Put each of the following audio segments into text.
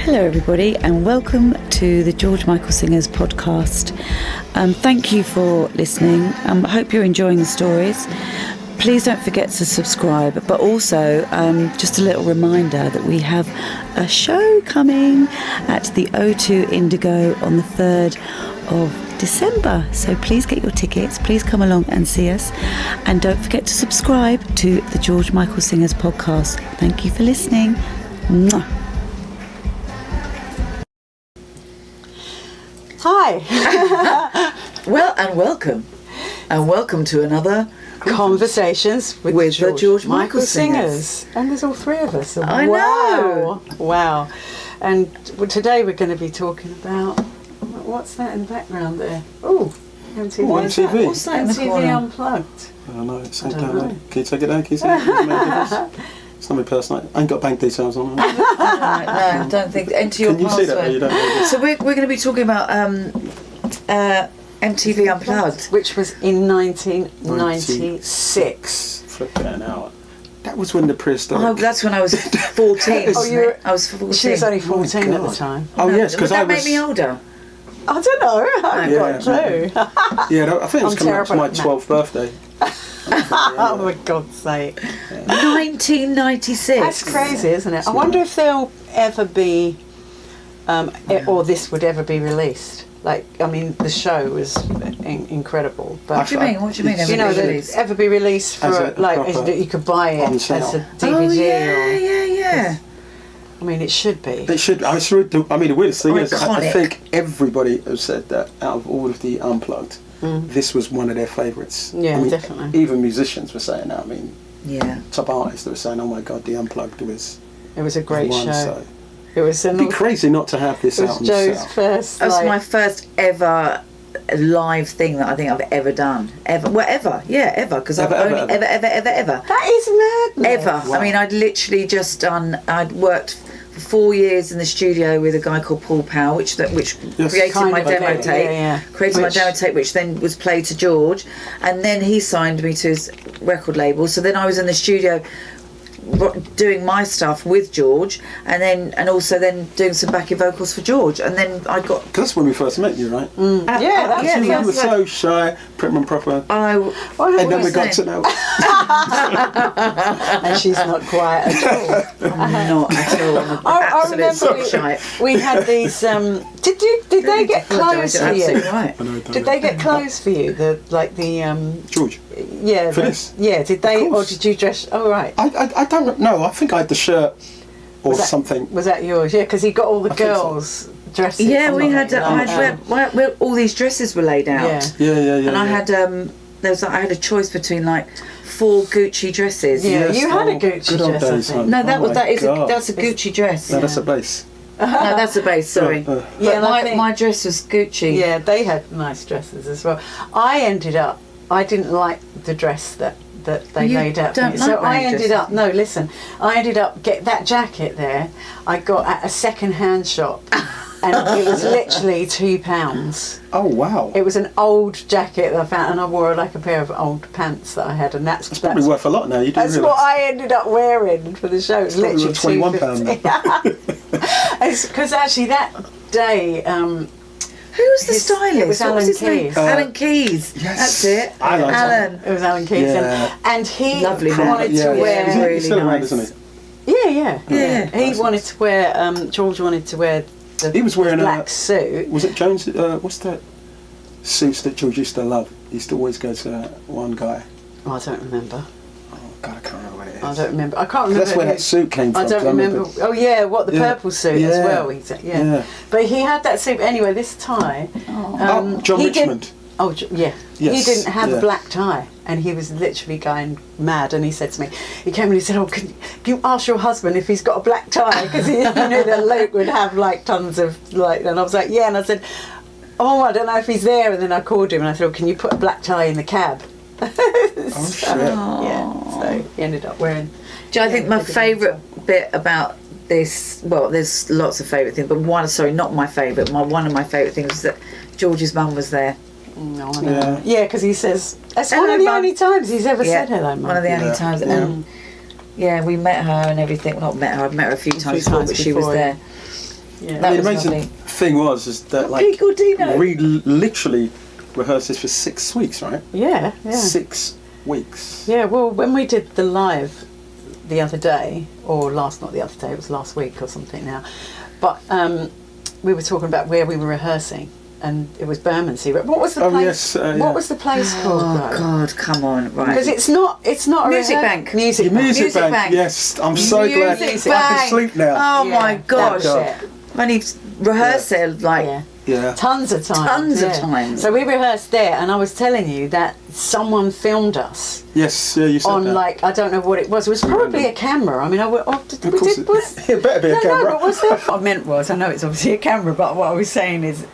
Hello everybody and welcome to the George Michael Singers podcast. Thank you for listening. I hope you're enjoying the stories. Please don't forget to subscribe, but also just a little reminder that we have a show coming at the O2 Indigo on the 3rd of December. So please get your tickets, please come along and see us, and don't forget to subscribe to the George Michael Singers podcast. Thank you for listening. Mwah. Hi. Well, and welcome to another Conversations with the George Michael Singers. And there's all three of us. I know. Wow. And today we're going to be talking about, what's that in the background there? Oh, MTV. Oh, MTV. What's that in the MTV corner? Unplugged. I don't know. It's I don't down know. there. Can you take it down? Can you see it? It's not my personal. I ain't got bank details on it. No, don't think. Enter your Can you password. see that? You don't know. So we're going to be talking about MTV Unplugged. Which was in 1996. Flipping out. That was when the prehistoric. Oh, that's when I was 14. Oh, you were, I was 14. She was only 14 at the God. time. Oh yes, because Would I that was. make me older? I don't know. I haven't got a clue. Yeah, I think it was I'm coming up to my terrible at 12th birthday. Oh, for God's sake. 1996. That's crazy, isn't it? I wonder if there'll ever be, or this would ever be released. Like, I mean, the show was incredible. But What do you mean? What do you mean? you know, that released? ever be released As for a like proper you could buy it on as sale. a DVD. Oh or, yeah. I mean, it should be. It should. I mean, the weirdest thing is, I Iconic. think everybody has said that out of all of the Unplugged, this was one of their favourites. Yeah, I mean, definitely. Even musicians were saying that. I mean, Yeah. top artists that were saying, "Oh my God, the Unplugged was It was a great one." show. So It was it'd be crazy not to have this It out was on Joe's sale. first. That was like, my first ever live thing that I think I've ever done. Ever. Because I've Ever, That only is madness. ever. Wow. I mean, I'd literally just done. I'd worked for 4 years in the studio with a guy called Paul Powell, which Yes. created Kind my of demo okay, tape. yeah. Created my demo tape, which then was played to George, and then he signed me to his record label. So then I was in the studio doing my stuff with George, and also doing some backing vocals for George, and then I got. Because that's when we first met you, right? Yeah, that's yeah, You that's were like- so shy, prim and proper. I And then we got to know. and she's not quiet at all. not at all. I Absolute remember shite. we had these. Did they get clothes for you? Absolutely right. Did they get clothes for you? George? Yeah. For this? Yeah. Did they, Of or course. did you dress? Oh right. I don't know. I think I had the shirt or Was that- something. Was that yours? Yeah, because he got all the I think so. girls dresses. Yeah, we Like, had. All these dresses were laid out. Yeah. Yeah. And I had I had a choice between like 4 Gucci dresses. Yeah, Yes, you had a oh, Gucci good old dress, I days, think. hon. No, Oh my God. that's a Gucci dress. No, that's a bass. No, that's a base. Sorry. Uh, Yeah, and I But think- my dress was Gucci. Yeah, they had nice dresses as well. I didn't like the dress that they You laid out for don't me. like So I wearing ended dresses? up, no, listen, I ended up get that jacket there, I got at a second-hand shop, and it was literally £2. Oh wow. It was an old jacket that I found, and I wore like a pair of old pants that I had, and that's Probably worth a lot now. You do that's realise. what I ended up wearing for the show. It was Probably literally worth £21 £2.50. Because actually that day, Who was the stylist? it was What Alan his name? Keyes. Alan Keyes. Yes. That's it. I like Alan. it was Alan Keyes, Yeah. and he Lovely man. wanted Yeah, to yeah. wear. He's really still around, nice. isn't Yeah. Yeah. He Nice. wanted to wear. George wanted to wear the, He was wearing the black a- suit. he? Was it Jones? What's that suits that George used to love? He used to always go to one guy. Oh, I don't remember. Oh God, I can't remember what it is. I don't remember. I can't remember. That's where who- that suit came from. I don't 'cause remember. Oh yeah, what the Yeah. purple suit as Yeah. well. Yeah. But he had that suit anyway. This tie. John he Richmond. Didn't, oh yeah. Yes, He didn't have yeah. a black tie, and he was literally going mad. And he said to me, he came and he said, "Oh, can you ask your husband if he's got a black tie?" Because he knew that Luke would have like tons of like. And I was like, "Yeah," and I said, "Oh, I don't know if he's there." And then I called him and I said, "Oh, can you put a black tie in the cab?" Oh shit. Yeah. So he ended up wearing. Do you know, I think my favourite bit about this, well, there's lots of favourite things, but one of my favourite things was that George's mum was there. No, I Yeah. know. Yeah, because he says that's Hello, one of the Mum. only times he's ever said hello, Mum. One of the only Yeah. times. Mm. Yeah, we met her and everything. Not met her. I've met her a few times before, times but she was before, there. Yeah. That the was amazing lovely. thing is that like Pete Gordino. we literally rehearsed this for 6 weeks, right? Yeah. 6 weeks. Yeah, well, when we did the live the other day, or not the other day, it was last week or something now, but we were talking about where we were rehearsing, and it was Bermondsey. What was the place? Yes, What was the place called? Oh God, come on, right? Because it's not a Music Bank. Music Bank. Music Bank. Bank. Yes, I'm so glad Music I Bank. can sleep now. Oh Yeah, my that gosh! was it. I've only rehearsed it like Yeah. Yeah. Tons of times. Tons of times. So we rehearsed there, and I was telling you that someone filmed us Yes, yeah, you said on that. like, I don't know what it was. It was probably a camera. I mean, Of course it better be a No, camera. but was there? What I meant was, I know it's obviously a camera, but what I was saying is,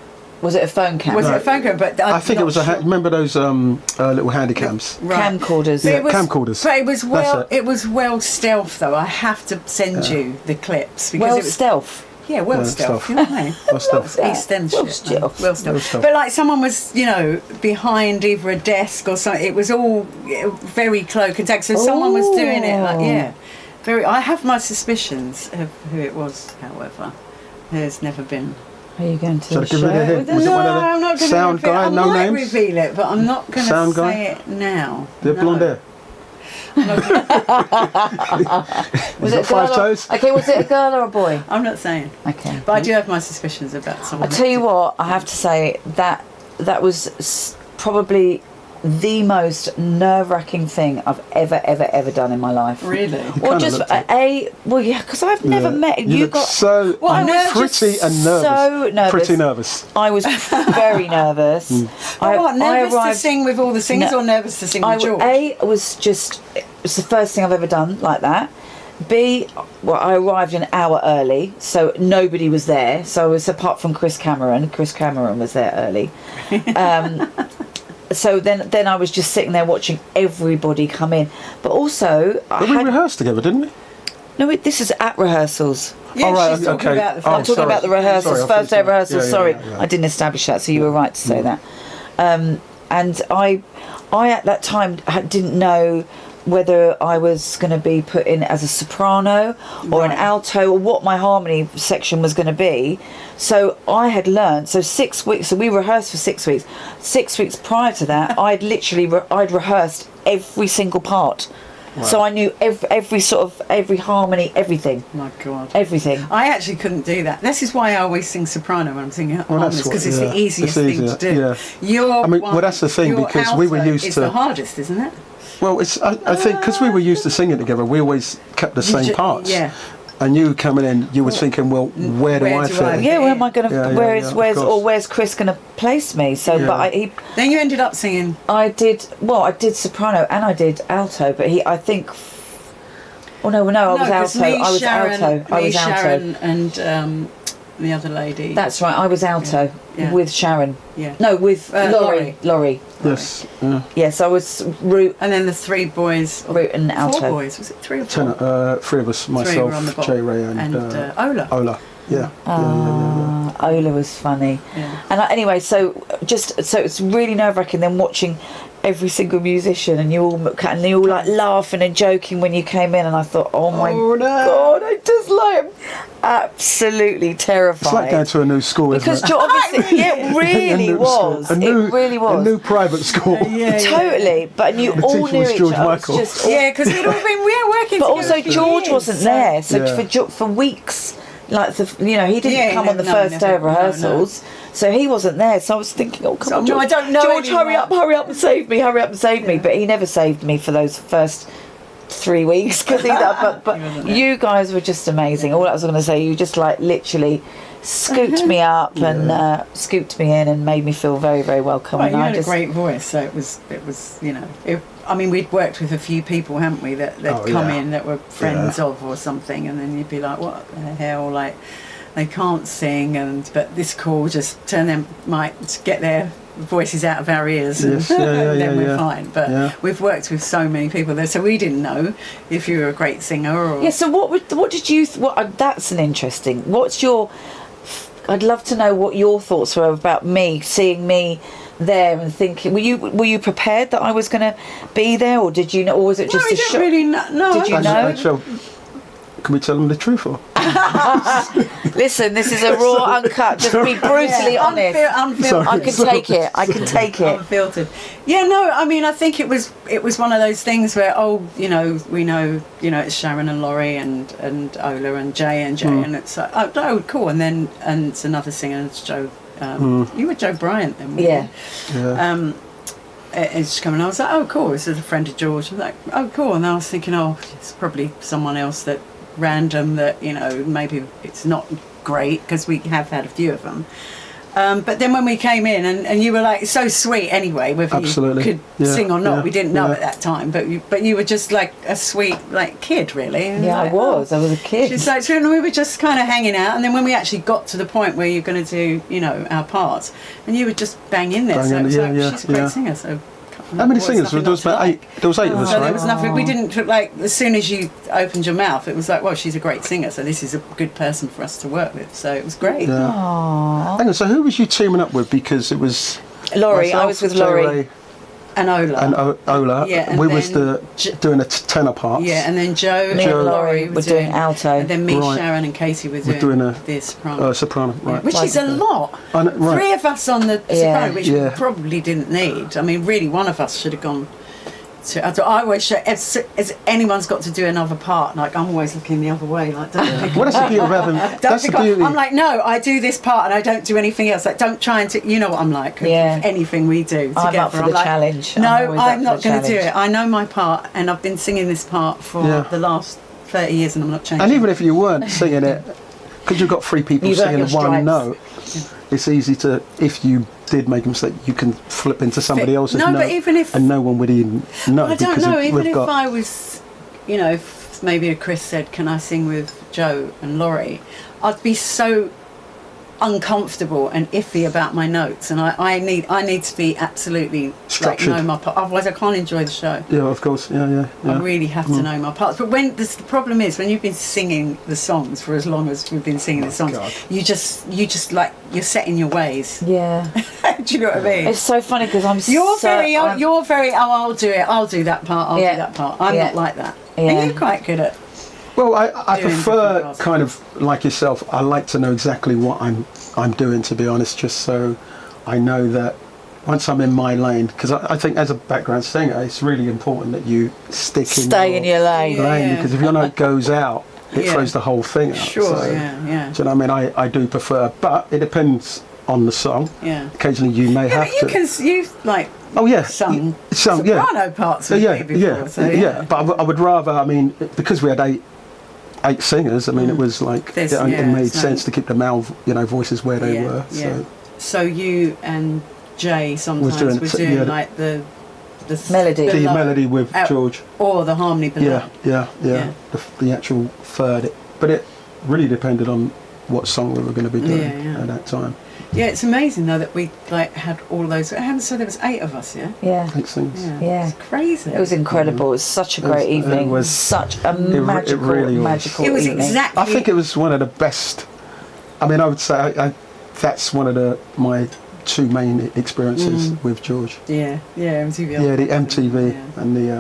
was it a phone camera? was it a phone camera? But I think it was remember those little handy cams? Camcorders. Yeah, It was- camcorders. But it was That's it. it was well stealth though. I have to send you the clips because Well, it was stealth. well stealth. stealth. You know what I mean? Well, stuff. East End Well shit. stealth. Well stealth. Well stealth. But like someone was, behind either a desk or something. It was all very cloak and tag. So someone was doing it. Like, very. I have my suspicions of who it was. However, there's never been. Are you going to Shall I give it a share hint? with Was us? it No, one of the I'm not going to sound guy, I no might names? reveal it, but I'm not going to Sound say guy? it now. The blonde hair. Was it a 5 girl or- toes? Okay, was it a girl or a boy? I'm not saying. Okay. But I do have my suspicions about someone. I tell you what, I have to say that was probably the most nerve-wracking thing I've ever done in my life. Really? Or kinda just looked it. because I've never met You look got. so Well, I was pretty just and nervous. so nervous. Pretty nervous. I was very nervous. Nervous to arrived- sing with all the singers No. or nervous to sing I with George? it was the first thing I've ever done like that. B, I arrived an hour early, so nobody was there. So I was, apart from Chris Cameron was there early. So then I was just sitting there watching everybody come in. But also, But we rehearsed together, didn't we? this is at rehearsals. Yeah, Oh, right, she's talking okay. about the Oh, I'm first talking sorry. about the rehearsals, Sorry, I first day of thought you- rehearsals. yeah, Sorry, yeah. I didn't establish that, so you were right to say that. And I at that time didn't know whether I was going to be put in as a soprano or an alto, or what my harmony section was going to be. So I had learned. So 6 weeks. So we rehearsed for 6 weeks. 6 weeks prior to that, I'd rehearsed every single part. Wow. So I knew every harmony, everything. My God. Everything. I actually couldn't do that. This is why I always sing soprano when I'm singing harmonies, that's what- because it's yeah, the easiest it's thing to easier, do. yeah. That's the thing, your because we were alto used is to- the hardest, isn't it? Well, I think because we were used to singing together, we always kept the same parts. Yeah. And you coming in, you was thinking, well, where do I fit? Yeah, where am I going to? Yeah, where's Chris going to place me? So, Yeah. but Then you ended up singing. I did soprano and I did alto, but I think. Oh no, I was 'cause alto. me, I was Sharon, alto. I me, was alto. Sharon, and the other lady. That's right. I was alto Yeah. with Sharon. Yeah. No, with Laurie. Laurie. Yes. Yeah. Yes, I was root And then the three boys. and alto. 4 boys. Was it 3 or 4? Three of us, Three were on the myself, bottom. Jay Ray, and Ola. Ola. Yeah. Ola was funny. Yeah. And anyway, so it's really nerve-wracking then watching every single musician and you all like laughing and joking when you came in, and I thought, oh my God, I just like absolutely terrified. It's like going to a new school, because isn't it? obviously it really new was. school. It really was. A new private school. Totally, but you The all teacher knew was each George other. Michael. It's just all- Yeah, because we'd all been working but together also for George years, wasn't so- there, so Yeah. for weeks, like he didn't Yeah, come on the no, first day of never, no, rehearsals, so he wasn't there. So I was thinking, oh come So, on, no, George, I don't know George, anymore. hurry up and save me, But he never saved me for those first 3 weeks because but you guys were just amazing. All I was going to say, you just like literally scooped me up and scooped me in and made me feel very, very welcome. Well, and you I had just a great voice, so it was I mean, we'd worked with a few people, hadn't we, that come in that were friends of or something, and then you'd be like, what the hell, like, they can't sing, but this call just might get their voices out of our ears, Yes, and yeah, then we're yeah. fine. But we've worked with so many people there, so we didn't know if you were a great singer or... Yeah, so what did you... that's an interesting... What's your... I'd love to know what your thoughts were about me, seeing me there and thinking... Were you prepared that I was going to be there, or did you know... Or was it just no, we a didn't shock? really know. Did you know? Can we tell them the truth, or? Listen, this is a raw, uncut. Just be brutally honest. Unfiltered. I can take it. I can take it. Unfiltered. Yeah, no, I mean, I think it was one of those things where, we know, it's Sharon and Laurie and Ola and Jay, and it's like, oh, cool. And it's another singer, it's Jo. You were Joe Bryant then, weren't you? It's coming. I was like, oh, cool. This is a friend of George. I was like, oh, cool. And I was thinking, oh, it's probably someone else that random that maybe it's not great, because we have had a few of them. But then when we came in, and you were like so sweet anyway, whether Absolutely. you could sing or not, we didn't know at that time, but you were just like a sweet kid, really. And Yeah, I was a kid. She's like, so we were just kind of hanging out, and then when we actually got to the point where you're going to do our parts, and you would just bang in there. So it was she's a great singer. So how many singers? There was about 8. There was 8 of us, so right? there was nothing. We didn't as soon as you opened your mouth, it was like, well, she's a great singer, so this is a good person for us to work with. So it was great. Yeah. Aww. Hang on, so who was you teaming up with? Because it was Laurie. myself, I was with Joe Laurie. Ray, And Ola. and Ola. Yeah, and we was then doing a tenor parts. Yeah, and then Joe Me and and Laurie were doing alto. and then me, Right. Sharon, and Katie were We're doing doing the soprano. soprano, right? Which is a lot. I know, right. 3 of us on the soprano, which Yeah. we probably didn't need. I mean, really, one of us should have gone to. I always show, as anyone's got to do another part, like I'm always looking the other way, like don't pick Well, that's the beauty of having. That's the beauty. I'm like, no, I do this part and I don't do anything else. Like, don't try and you know what I'm like. Yeah. Anything we do together, I'm up for the like, challenge. No, I'm always up I'm for not the going to do challenge. it. I know my part, and I've been singing this part for the last 30 years, and I'm not changing. And even if you weren't singing it, because you've got 3 people You've singing earned your one stripes. note, it's easy to, if you did make a mistake, you can flip into somebody else's No, note, but even if- and no one would even know. I don't because know. Even we've if got, I was, if maybe Chris said, "Can I sing with Joe and Laurie?" I'd be so uncomfortable and iffy about my notes, and I need to be absolutely Structured. know my part. Otherwise, I can't enjoy the show. Yeah, of course. Yeah. I really have to know my parts. But the problem is when you've been singing the songs for as long as we've been singing the songs, God. you just like you're set in your ways. Yeah. Do you know what I mean? It's so funny because You're very. I'll do it. I'll do that part. I'll do that part. I'm not like that. Yeah. And you're quite good at. Well, I Doing prefer different kind of like yourself. I like to know exactly what I'm doing, to be honest, just so I know that once I'm in my lane, because I think as a background singer, it's really important that you stay in your lane. Yeah. because if your note goes out, it throws the whole thing out. Sure. So, Yeah. do you know what I mean? I do prefer, but it depends on the song. Yeah. Occasionally, you may have to. You like. Oh yeah, Sung some soprano parts with me before. So, yeah. But I would rather. I mean, because we had 8 singers. I mean, it was like it made sense to keep the male, voices where they were. So. So you and Jay sometimes were doing like the melody. The melody with George. Or the harmony below. Yeah. The actual third. But it really depended on what song we were going to be doing at that time. Yeah, it's amazing though that we had all those. So there was 8 of us, yeah. Yeah. 8 singers. Yeah. It's crazy. It was incredible. It was such a great evening. It was such a magical, really was. magical It was evening. exactly. I think it was one of the best. I mean, I would say that's one of my 2 main experiences with George. Yeah, MTV. Yeah, the MTV and the.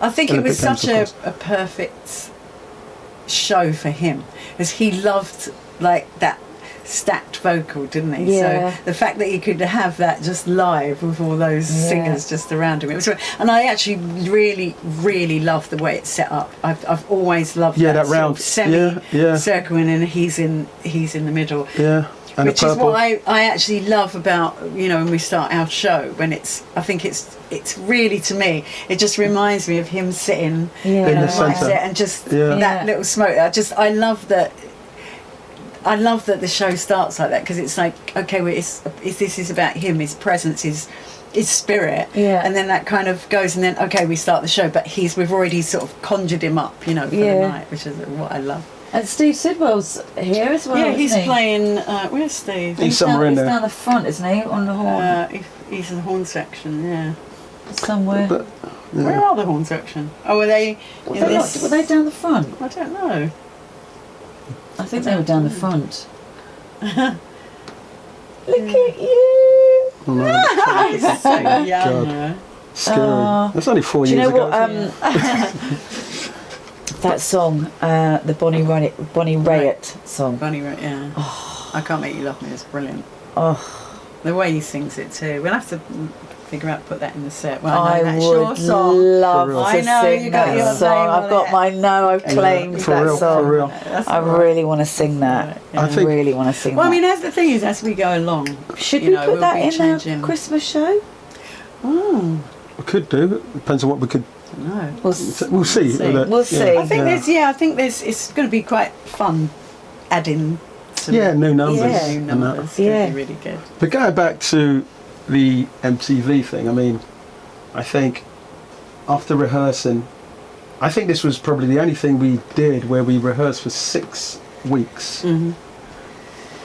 I think it was Olympic such Games, a perfect show for him, as he loved like that stacked vocal, didn't he? Yeah. So the fact that he could have that just live with all those singers just around him, it was. And I actually really, really love the way it's set up. I've always loved that round semi-circle, and he's in the middle. Yeah. And Which is what I actually love about when we start our show, when I think it's really, to me, it just reminds me of him sitting in the centre and just that little smoke. I love that the show starts like that, because it's like, okay, this is about him, his presence, his spirit, and then that kind of goes, and then okay, we start the show, but we've already sort of conjured him up, for the night, which is what I love. And Steve Sidwell's here as well. Yeah, he's isn't he? playing. Where's Steve? He's somewhere in there. He's down the front, isn't he? On the horn. He's in the horn section. Yeah. Somewhere. But, Where are the horn section? Oh, were they? Were they down the front? I don't know. I think they were down the front. Look at you! He's so young. Scary. That's only 4 Do you years know ago. what? that song, the Bonnie Raitt song. Bonnie Raitt, yeah. I Can't Make You Love Me is brilliant. Oh, The way he sings it too. We'll have to figure out, put that in the set. Well, I that's your would song. love For real. to I know, sing you got that your song. name on I've got it. I've claimed For that real, song. for real. That's I right. really want to sing that. I I think- really want to sing Well, that. I mean, the thing is, as we go along, should you we know, put we'll that be in changing. our Christmas show? Oh, We could do. Depends on what we could. no. We'll We'll see. See. We'll see. I think I think it's going to be quite fun adding some new numbers. Yeah. new and that. numbers. It's going Yeah. to be really good. But going back to the MTV thing, I mean, I think after rehearsing, I think this was probably the only thing we did where we rehearsed for 6 weeks. Mm-hmm.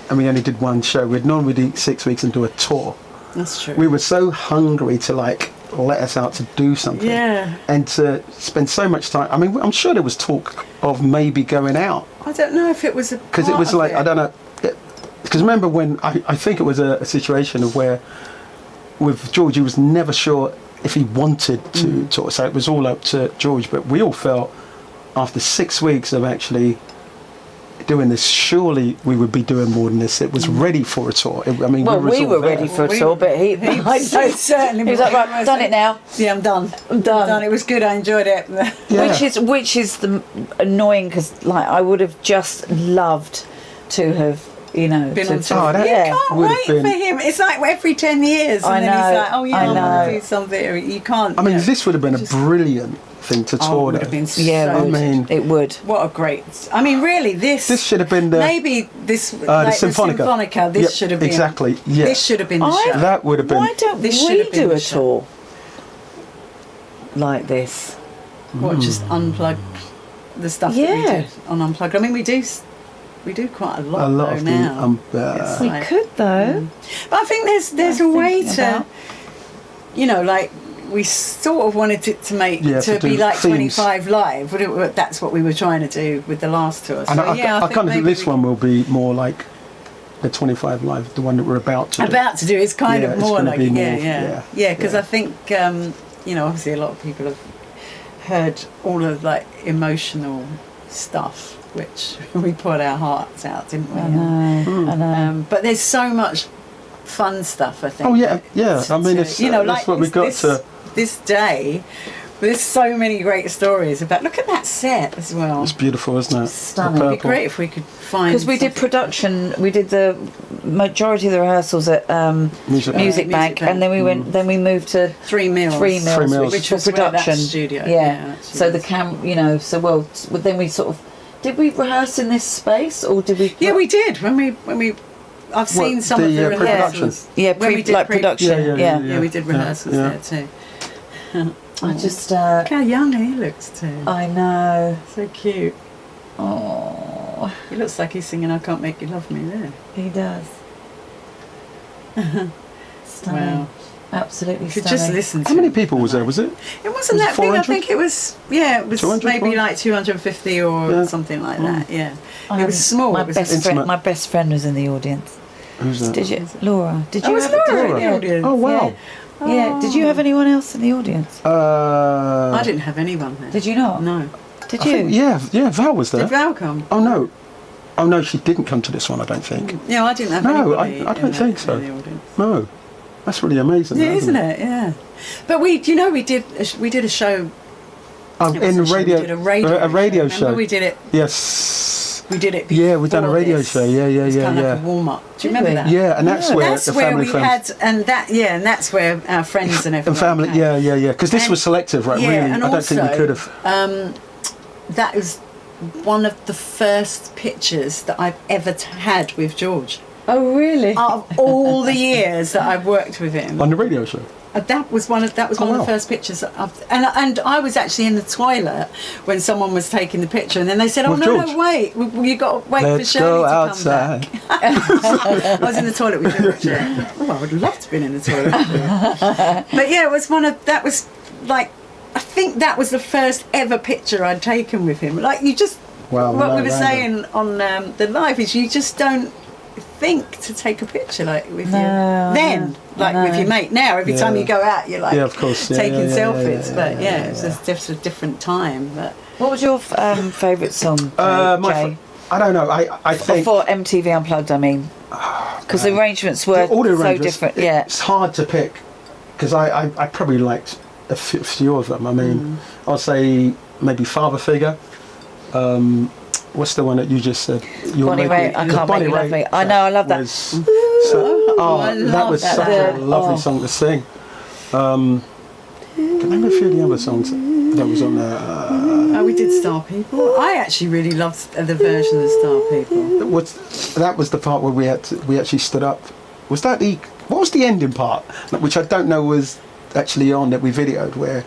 And we only did one show. We'd normally do 6 weeks and do a tour. That's true. We were so hungry to let us out to do something. Yeah. And to spend so much time. I mean, I'm sure there was talk of maybe going out. I don't know if it was a Because it was like, I don't know. Because remember when, I think it was a situation of where with George, he was never sure if he wanted to tour. So it was all up to George. But we all felt after 6 weeks of actually doing this, surely we would be doing more than this. It was ready for a tour. I mean, Well, we all were there. ready for a We- tour, but he I know, certainly. he was like, right, done it now. Yeah, I'm done. I'm done. It was good. I enjoyed it. Yeah. Which is the annoying, because I would have just loved to have Been on to- tour. Oh, that- You yeah. can't Would have wait been- for him. It's like every 10 years, and I then know, he's like, "Oh yeah, I I'm gonna know. do something." You can't. I mean, you know, this would have been a just- brilliant thing to Oh, tour. it would though. have been Yeah, so I mean, it would. what a great. I mean, really, this This should have been the maybe this the like Symphonica. The Symphonica. This Yep, should have been exactly. Yeah, This should have been the I- show. that would have been. Why don't This should we have been do the a show. tour like this? What, just unplug the stuff that we Yeah. did on Unplugged. I mean, we do quite a lot, A lot though, of now. the. We Like, could though. But I think there's a I'm way thinking to, about- like we sort of wanted it to make Yeah, to to be do like themes. 25 live. But that's what we were trying to do with the last tour. So And I yeah, kind of think maybe this one will be more like the 25 live, the one that we're about to do. about to do is kind Yeah, of it's more gonna like be yeah, more- yeah, yeah, because yeah. I think obviously a lot of people have heard all of like emotional stuff, which we poured our hearts out, didn't we? I know. I know. But there's so much fun stuff, I think. Oh, yeah, yeah. I mean, it's, you know, that's like what we got to. this day. There's so many great stories about. Look at that set as well. It's beautiful, isn't it? Stunning. The It'd be purple. great if we could find. Because we did something. production, we did the majority of the rehearsals at Music Music Bank, and then we went. Then we moved to 3 Meals. 3 Mills, Three Mills. Which for was where that production. studio- Yeah. yeah, actually so the was. then we sort of did we rehearse in this space or did we? Yeah, we did when we. I've seen What, some of the, the pre-production? rehearsals. Yeah, when we did production. Yeah, Yeah, Yeah, we did rehearsals yeah. there too. I just. Look how young he looks too. I know. So cute. Oh, He looks like he's singing "I Can't Make You Love Me" there. he does. Stunning. Wow. Absolutely You could stunning. just listen to How many him. people was there? Was it? It wasn't Was it that big. I 400? think it was. Yeah, it was 200, maybe 400? like 250 or Yeah. something like that. Yeah, I it was small. My It was best intimate. friend. My best friend was in the audience. Who's that? Did you, Laura? Did Oh, you was have Laura in the yeah. audience? Oh, wow. Yeah. Did you have anyone else in the audience? I didn't have anyone there. Did you not? No. Did I you? think, yeah, Val was there. Did Val come? Oh, no. Oh, no, she didn't come to this one, I don't think. No, I didn't have No, anybody. I don't think so. In the audience. No. That's really amazing. Yeah, that, isn't it? Yeah. But we did a show. Oh, It in wasn't a show, radio, we did a radio show. Remember we did it. Yes. We did it. Yeah, we've done a before radio this. show. Yeah, It was kind of yeah. like a warm up. Do you Did remember we? that? Yeah, and that's where That's the where family we friends. had, and that's where our friends and everyone. And family, came. yeah. Because this And- was selective, right? yeah, really, and I don't think we also, could have. That was one of the first pictures that I've ever had with George. Oh, really? Out of all the years that I've worked with him, On the radio show. that was one of Oh, the wow. first pictures that and I was actually in the toilet when someone was taking the picture, and then they said, "Oh With no, George? wait, you got to wait Let's for Shirley go to outside. come back." I was in the toilet with George. Yeah. Oh, I would love to have been in the toilet. But yeah, it was that was like, I think that was the first ever picture I'd taken with him. Like, you just Wow, what no, we were random. saying on the live is you just don't think to take a picture like with No, you then, like I with know. your mate. Now, every time Yeah. you go out, you're like Yeah, of course. Yeah, taking yeah, yeah, selfies. yeah, But yeah, it's just a different time. But What was your favourite song, Jay? I don't know. I think For MTV Unplugged, I mean. Because the arrangements were all the so arrangements, different. Yeah. It's hard to pick because I probably liked a few of them. I mean, I'll say maybe Father Figure. What's the one that you just said? Bonnie Raitt, I Can't Make You Love Me. I know, I love that. I that love was that. such a lovely song to sing. Can I remember a few of the other songs that was on there? we did Star People. I actually really loved the version of Star People. That was the part where we actually stood up. Was that what was the ending part? Which I don't know was actually on that we videoed where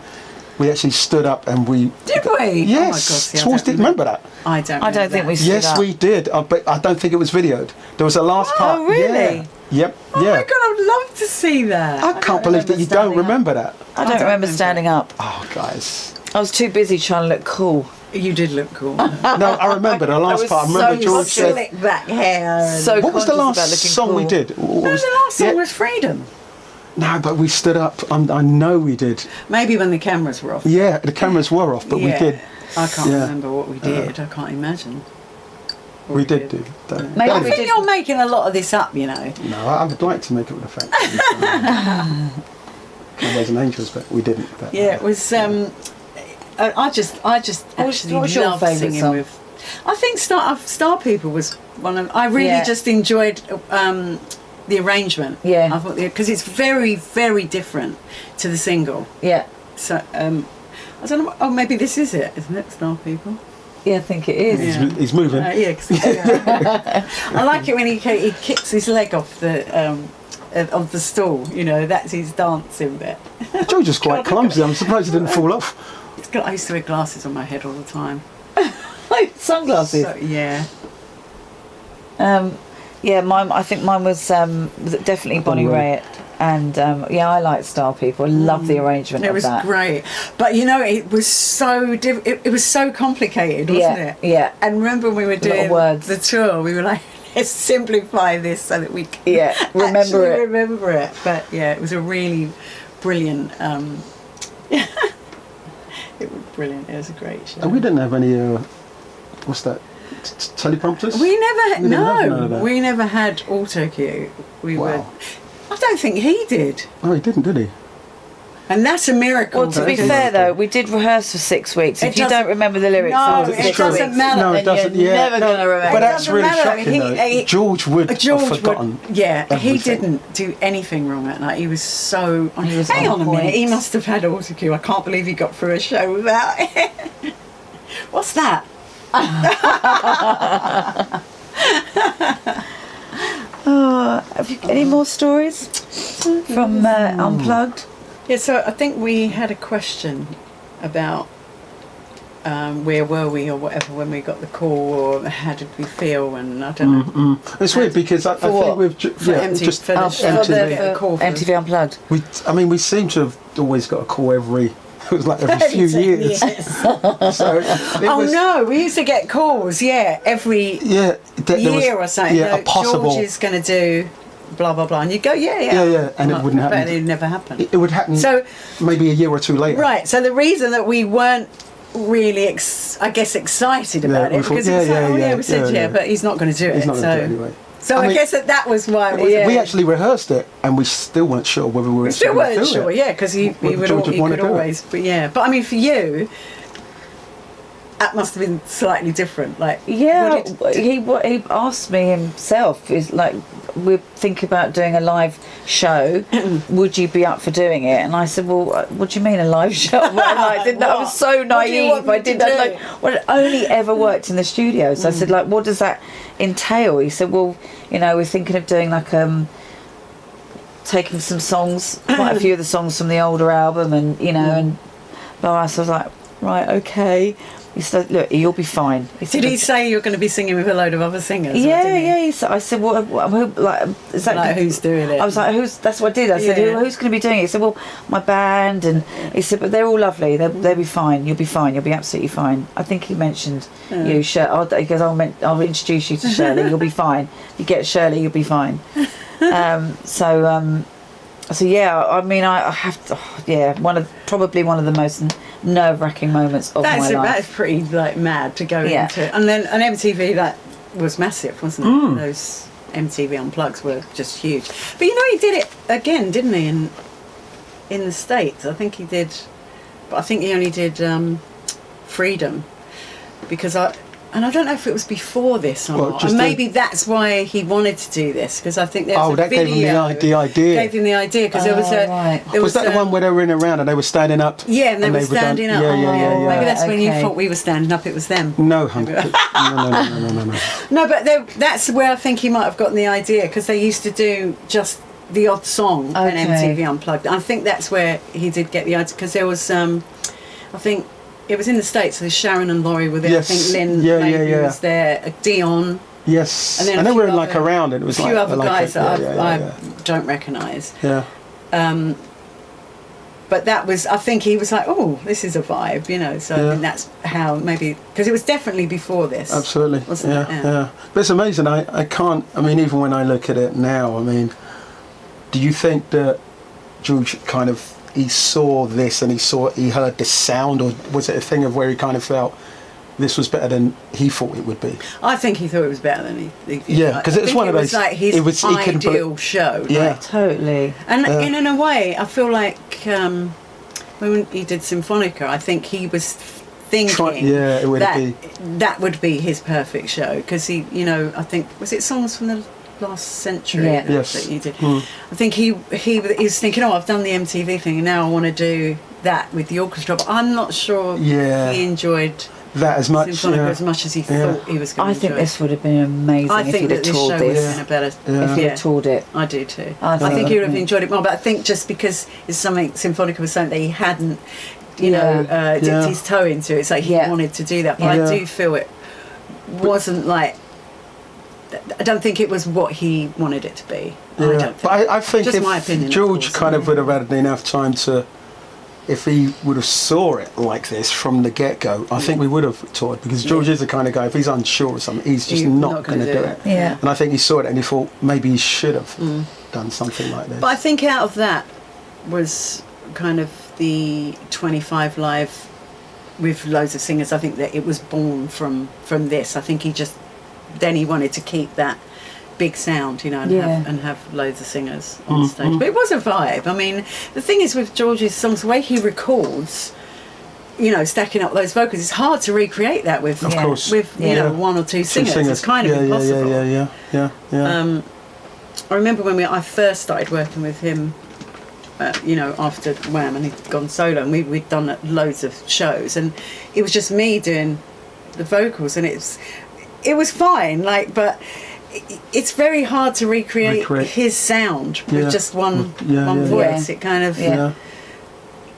we actually stood up and we. Did we? Yes. Oh my God, see, I Towards don't remember that? I don't. I don't think we stood Yes, up. we did. But I don't think it was videoed. There was a last part. Oh, really? Yeah. Yep. Oh yeah. my God, I'd love to see that. I can't believe that you don't remember that. I don't remember standing up. Oh, guys. I was too busy trying to look cool. You did look cool. No, I remember the last part. I remember George said. Slick back hair. So What was the conscious last about looking song we cool. did? What No, was- the last song yeah. was Freedom. No, but we stood up. I know we did. Maybe when the cameras were off. Yeah, the cameras were off, but we Yeah. did. I can't Yeah. remember what we did. I can't imagine. what We did do that. Maybe I we think did- you're making a lot of this up, you know. No, I would like to make it with a fact. Ways and Angels, but we didn't. But, Yeah, it was. I just actually what was your loved favourite singing song? with. I think Star People was one of. I really Yeah. just enjoyed the arrangement. Yeah. I thought because it's very very different to the single. Yeah. So I don't know. Oh, maybe this is it, isn't it? Star People. Yeah, I think it is. Yeah. He's moving. Yeah, 'cause I like it when he kicks his leg off the stool. You know, that's his dancing bit. George is quite clumsy. I'm surprised he didn't fall off. I used to wear glasses on my head all the time. Sunglasses. So, yeah. Yeah, mine. I think mine was definitely Bonnie Raitt, and I like Star People. I love the arrangement It of was that. great, but you know it was so it was so complicated, wasn't Yeah, it? yeah. And remember when we were lot of doing words. the tour, we were like, let's simplify this so that we can Remember actually it. remember it. But yeah, it was a really brilliant. It was brilliant. It was a great show. And we didn't have any. What's that? Teleprompters? We never We didn't have none of no, that. we never had auto cue. We Wow. were. I don't think he did, No, he didn't, did he? and that's a miracle. Well, to be Because- fair though, we did reherse for 6 weeks. It If you doesn't- don't remember the lyrics, No, after it 6 doesn't weeks, matter. No, it then doesn't. you're Yeah, never no, going to remember. But It that's doesn't really matter. shocking, though. He- George would George have forgotten. yeah, he everything. didn't do anything wrong that night. He was so. He was Hang on on a minute, point. he must have had autocue. I can't believe he got through a show without it. What's that? Have you got any more stories from Unplugged? Yeah, so I think we had a question about where were we or whatever when we got the call, or how did we feel, and I don't know. It's weird because I what? think we've MTV, just for the show. MTV. Yeah, call for- MTV Unplugged. We seem to have always got a call every. It was like every few years. So it Oh was, no, we used to get calls, every Yeah, there was- year or something. Yeah, a Like, possible. George is going to do blah blah blah, and you go, yeah, and it wouldn't happen. But it never happened. It would happen. So- maybe a year or two later. Right. So the reason that we weren't really, excited about we it thought, because it was like, we said yeah. but he's not going to do it. He's not going so, to do it anyway. So I I mean- guess that was why. It Yeah. We actually rehearsed it, and we still weren't sure whether we were. We still actually gonna weren't do sure, it. because he George would wanna could do it. always, but yeah. But I mean, for you, that must have been slightly different. Like, Yeah, what did- he asked me himself, is like, we're thinking about doing a live show, would you be up for doing it? And I said, well, what do you mean a live show? And I didn't know, I was so What do you want naive, me I to didn't know, do? like, well, it only ever worked in the studio. So I said, like, what does that entail? He said, well, we're thinking of doing like taking some songs, quite a few of the songs from the older album, and and blah. So I was like, right, okay. He said, "Look, you'll be fine." Did he say you're going to be singing with a load of other singers? Yeah. He said, I said, "Well, like, is that like who's doing it?" I was like, "Who's?" That's what I did. I said, "Who's going to be doing it?" He said, "Well, my band." And he said, "But they're all lovely. They'll be fine. You'll be fine. You'll be absolutely fine." I think he mentioned you, he goes, "I'll introduce you to Shirley. You'll be fine. You get Shirley, you'll be fine." So yeah, I mean, I have to, probably one of the most nerve-wracking moments of my life. That's pretty like mad to go into, and then an MTV that was massive, wasn't it? Those MTV Unplugged were just huge. But you know, he did it again, didn't he? In the States, I think he did, but I think he only did Freedom, because I don't know if it was before this or not. And maybe that's why he wanted to do this, because I think there's a video. Gave him the idea. Gave him the idea, because there was a... Right. Was that the one where they were in a round and they were standing up? Yeah, and they were standing up. Yeah. Maybe that's when you thought we were standing up, it was them. No, no. No, but that's where I think he might have gotten the idea, because they used to do just the odd song on MTV Unplugged. I think that's where he did get the idea, because there was, I think... It was in the States, so Sharon and Laurie were there. Yes. I think Lynn was there, Dion. Yes. And then they were like around, and it was a few other guys that I don't recognise. Yeah. But that was, I think he was like, oh, this is a vibe, you know. So I think that's how maybe, because it was definitely before this. Absolutely. Wasn't it? Yeah. But it's amazing. I can't, I mean, even when I look at it now, I mean, do you think that George kind of, he saw this and he heard the sound, or was it a thing of where he kind of felt this was better than he thought it would be? I think he thought it was better than he yeah, because it was one of those. Like his ideal show. Yeah, like, totally. And in a way, I feel like when he did Symphonica, I think he was thinking that would be his perfect show, because he, you know, I think, was it Songs from the Last Century that he did? I think he was thinking, I've done the MTV thing and now I want to do that with the orchestra, but I'm not sure he enjoyed that as much as much as he thought he was going to. I think this would have been amazing if he'd have toured this. If he had toured it. I do too. I think he would have enjoyed it more, but I think just because it's something, Symphonica was something that he hadn't dipped his toe into, it's like he wanted to do that, but I do feel it wasn't like, I don't think it was what he wanted it to be. I think just if my opinion, George kind of would have had enough time to, if he would have saw it like this from the get-go, I think we would have toured, because George is the kind of guy, if he's unsure of something, he's just not going to do it. Yeah. And I think he saw it and he thought maybe he should have done something like this. But I think out of that was kind of the 25 Live with loads of singers. I think that it was born from this. I think he wanted to keep that big sound, you know, and have loads of singers on stage. But it was a vibe. I mean, the thing is with George's songs, the way he records, you know, stacking up those vocals, it's hard to recreate that with you know, one or two singers. It's kind of impossible. Yeah. I remember when I first started working with him, you know, after Wham, and he'd gone solo, and we'd done loads of shows, and it was just me doing the vocals, and it was fine, like, but it's very hard to recreate his sound with just one voice. It kind of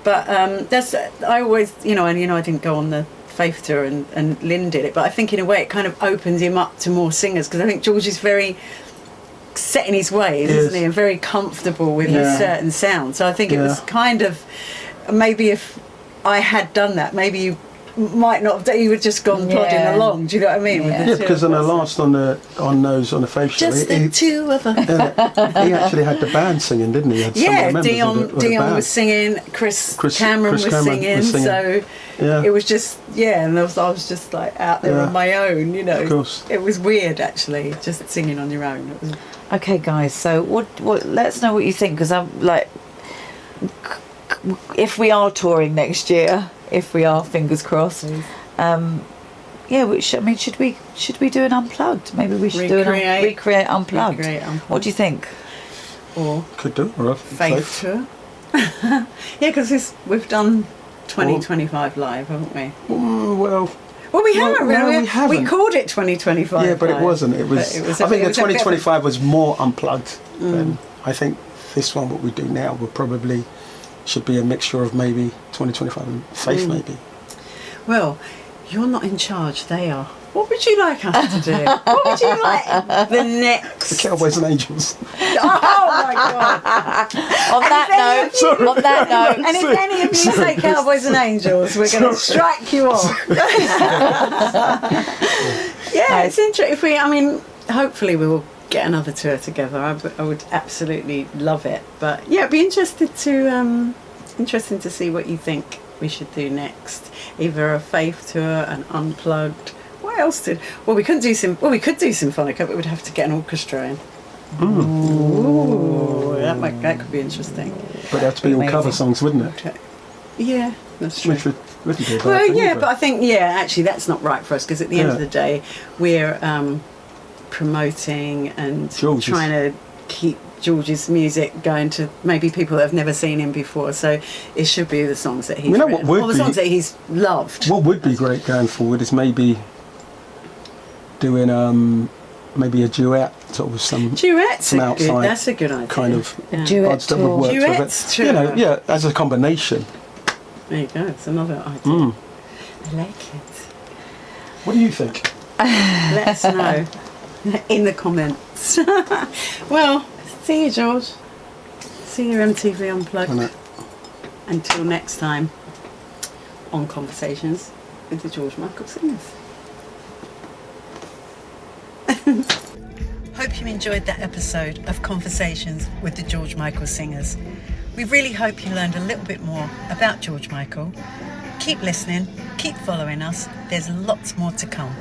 but that's, I always, you know, and you know, I didn't go on the Faith tour, and Lynn did it, but I think in a way it kind of opens him up to more singers, because I think George is very set in his ways, isn't he, and very comfortable with a certain sound. So I think it was kind of, maybe if I had done that, maybe you might not have, you would just gone plodding along, do you know what I mean? Because on the last on the Faith show, just the two of us. He actually had the band singing, didn't he? He had Dion was singing, Chris Cameron was singing, so it was just and I was just like out there on my own, you know. Of course. It was weird actually, just singing on your own. It was... Okay, guys. So what? Let's know what you think, because I'm like, if we are touring next year, if we are, fingers crossed. Should we do an Unplugged? Maybe we should recreate Unplugged. What do you think? Or could do, or a Faith tour. Yeah, because we've done 2025 Live, haven't we? Well, we haven't really. No, we haven't. We called it 2025. Yeah, but it wasn't. It was. I think the 2025 was more Unplugged. Than I think this one, what we do now, should be a mixture of maybe 2025 and Faith, maybe. Well, You're not in charge, they are. What would you like us to do? What would you like the next? The Cowboys and Angels. Oh my God. On that note, And if any of you say Cowboys and Angels, we're going to strike you off. Yeah, it's interesting. Hopefully we will get another tour together. I would absolutely love it. But yeah, it'd be interesting to see what you think we should do next. Either a Faith tour, an Unplugged. What else did? Well, we could do Symphonica, but we'd have to get an orchestra in. Ooh, that could be interesting. But they have to be all cover songs, wouldn't it? Yeah, that's true. Which wouldn't be a bad Well, thing yeah, either. but I think actually that's not right for us because at the end of the day, we're promoting and trying to keep George's music going to maybe people that have never seen him before. So it should be the songs that he's written, or the songs that he's loved. What would be great going forward is maybe doing maybe a duet sort of some outside. That's a good idea. Kind of duet odds that would work Duets for it. You know, as a combination. There you go. It's another idea. I like it. What do you think? Let us know in the comments. Well, see you, George. See you, MTV Unplugged. Until next time on Conversations with the George Michael Singers. Hope you enjoyed that episode of Conversations with the George Michael Singers. We really hope you learned a little bit more about George Michael. Keep listening, keep following us. There's lots more to come.